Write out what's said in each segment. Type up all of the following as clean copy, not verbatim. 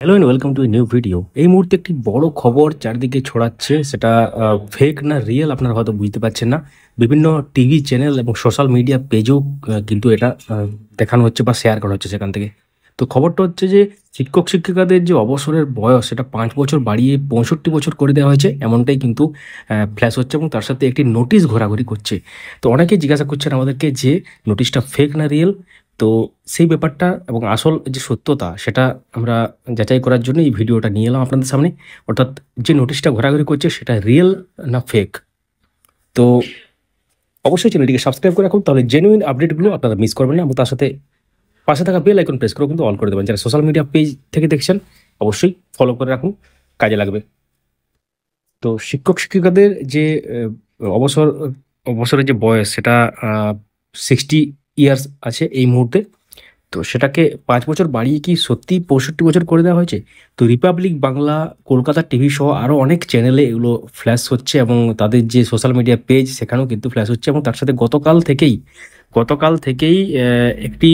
Hello and welcome to a new video. এই মুহূর্তে একটি বড় খবর চারদিকে ছড়াচ্ছে, সেটা ফেক না রিয়েল আপনারা হয়তো বুঝতে পারছেন না। বিভিন্ন টিভি চ্যানেল এবং সোশ্যাল মিডিয়া পেজেও কিন্তু এটা দেখানো হচ্ছে বা শেয়ার করা হচ্ছে সেখান থেকে। তো খবরটা হচ্ছে যে শিক্ষক শিক্ষিকাদের যে অবসরের বয়স সেটা 5 বছর বাড়িয়ে 65 বছর করে দেওয়া হয়েছে, এমনটাই কিন্তু ফ্ল্যাশ হচ্ছে এবং তার সাথে একটি নোটিশ ঘোরাঘুরি করছে। তো অনেকেই জিজ্ঞাসা করছেন আমাদেরকে যে নোটিশটা ফেক না রিয়েল। তো সেই ব্যাপারটা এবং আসল যে সত্যতা সেটা আমরা যাচাই করার জন্য এই ভিডিওটা নিয়ে এলাম আপনাদের সামনে। অর্থাৎ যে নোটিশটা ঘোরাঘুরি করছে সেটা রিয়েল না ফেক। তো অবশ্যই চ্যানেলটিকে সাবস্ক্রাইব করে রাখুন, তাহলে জেনুইন আপডেটগুলো আপনারা মিস করবেন না, এবং তার সাথে পাশে থাকা বেল আইকন প্রেস করে কিন্তু অল করে দেবেন। যারা সোশ্যাল মিডিয়া পেজ থেকে দেখছেন অবশ্যই ফলো করে রাখুন, কাজে লাগবে। তো শিক্ষক শিক্ষিকাদের যে অবসর অবসরের যে বয়স সেটা 60 ইয়ার্স আছে এই মুহূর্তে। তো সেটাকে 5 বছর বাড়িয়ে কি সত্যি 65 বছর করে দেওয়া হয়েছে? তো রিপাবলিক বাংলা, কলকাতা টিভি সহ আরও অনেক চ্যানেলে এগুলো ফ্ল্যাশ হচ্ছে এবং তাদের যে সোশ্যাল মিডিয়া পেজ সেখানেও কিন্তু ফ্ল্যাশ হচ্ছে, এবং তার সাথে গতকাল থেকেই একটি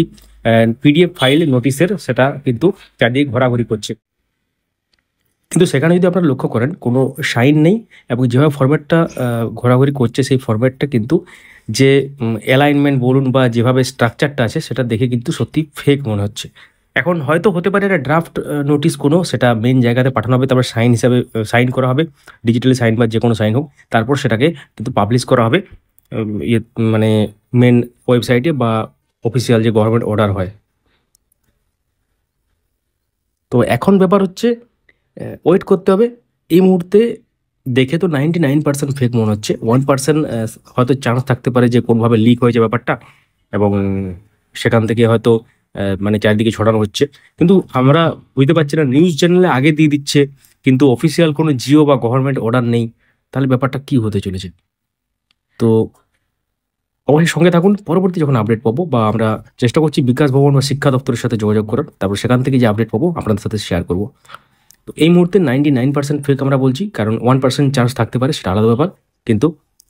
পিডিএফ ফাইল নোটিশের সেটা কিন্তু চারদিকে ঘোরাঘুরি করছে। কিন্তু সেখানে যদি আপনারা লক্ষ্য করেন কোনো সাইন নেই, এবং যেভাবে ফরম্যাটটা ঘোরাঘুরি করছে সেই ফরম্যাটটা কিন্তু যে অ্যালাইনমেন্ট বলুন বা যেভাবে স্ট্রাকচারটা আছে সেটা দেখে কিন্তু সত্যি ফেক মনে হচ্ছে। এখন হয়তো হতে পারে এটা ড্রাফট নোটিশ কোনো, সেটা মেন জায়গাতে পাঠানো হবে, তারপর সাইন হিসাবে সাইন করা হবে, ডিজিটালি সাইন বা যে কোনো সাইন হোক, তারপর সেটাকে কিন্তু পাবলিশ করা হবে মানে মেন ওয়েবসাইটে বা অফিসিয়াল যে গভর্নমেন্ট অর্ডার হয়। তো এখন ব্যাপার হচ্ছে ওয়েট করতে হবে। এই মুহূর্তে দেখে তো 99% ফেক মনে হচ্ছে, 1% হয়তো চান্স থাকতে পারে যে কোনোভাবে লিক হয়েছে ব্যাপারটা, এবং সেখান থেকে হয়তো মানে চারিদিকে ছড়ানো হচ্ছে। কিন্তু আমরা বুঝতে পারছি না, নিউজ চ্যানেলে আগে দিয়ে দিচ্ছে কিন্তু অফিসিয়াল কোনো জিও বা গভর্নমেন্ট অর্ডার নেই, তাহলে ব্যাপারটা কি হতে চলেছে? তো অবশ্যই সঙ্গে থাকুন, পরবর্তী যখন আপডেট পাবো বা আমরা চেষ্টা করছি বিকাশ ভবন বা শিক্ষা দপ্তরের সাথে যোগাযোগ করার, তারপর সেখান থেকে যে আপডেট পাবো আপনাদের সাথে শেয়ার করবো। তো এই মুহূর্তে 99% ফেক আমরা বলছি, কারণ 1% চান্স থাকতে পারে, সেটা আলাদা ব্যাপার। কিন্তু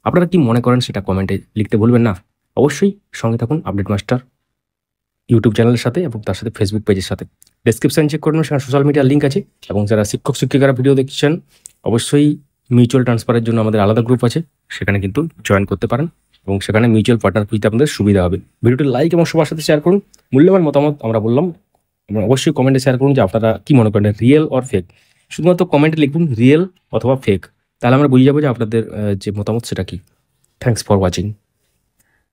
আপনারা কি মনে করেন সেটা কমেন্টে লিখতে ভুলবেন না। অবশ্যই সঙ্গে থাকুন আপডেট মাস্টার ইউটিউব চ্যানেলের সাথে এবং তার সাথে ফেসবুক পেজের সাথে। ডেসক্রিপশন চেক করুন, সেখানে সোশ্যাল মিডিয়ার লিঙ্ক আছে, এবং যারা শিক্ষক শিক্ষিকারা ভিডিও দেখছেন অবশ্যই মিউচুয়াল ট্রান্সফারের জন্য আমাদের আলাদা গ্রুপ আছে, সেখানে কিন্তু জয়েন করতে পারেন, এবং সেখানে মিউচুয়াল পার্টনার খুঁজতে আপনাদের সুবিধা হবে। ভিডিওটি লাইক এবং সবার সাথে শেয়ার করুন। মূল্যবান মতামত আমরা বললাম, আপনারা অবশ্যই কমেন্টে শেয়ার করুন যে আপনারা কি মনে করেন, রিয়েল অর ফেক। শুধুমাত্র কমেন্টে লিখুন রিয়েল অথবা ফেক, তাহলে আমরা বুঝে যাবো যে আপনাদের যে মতামত সেটা কি। Thanks for watching.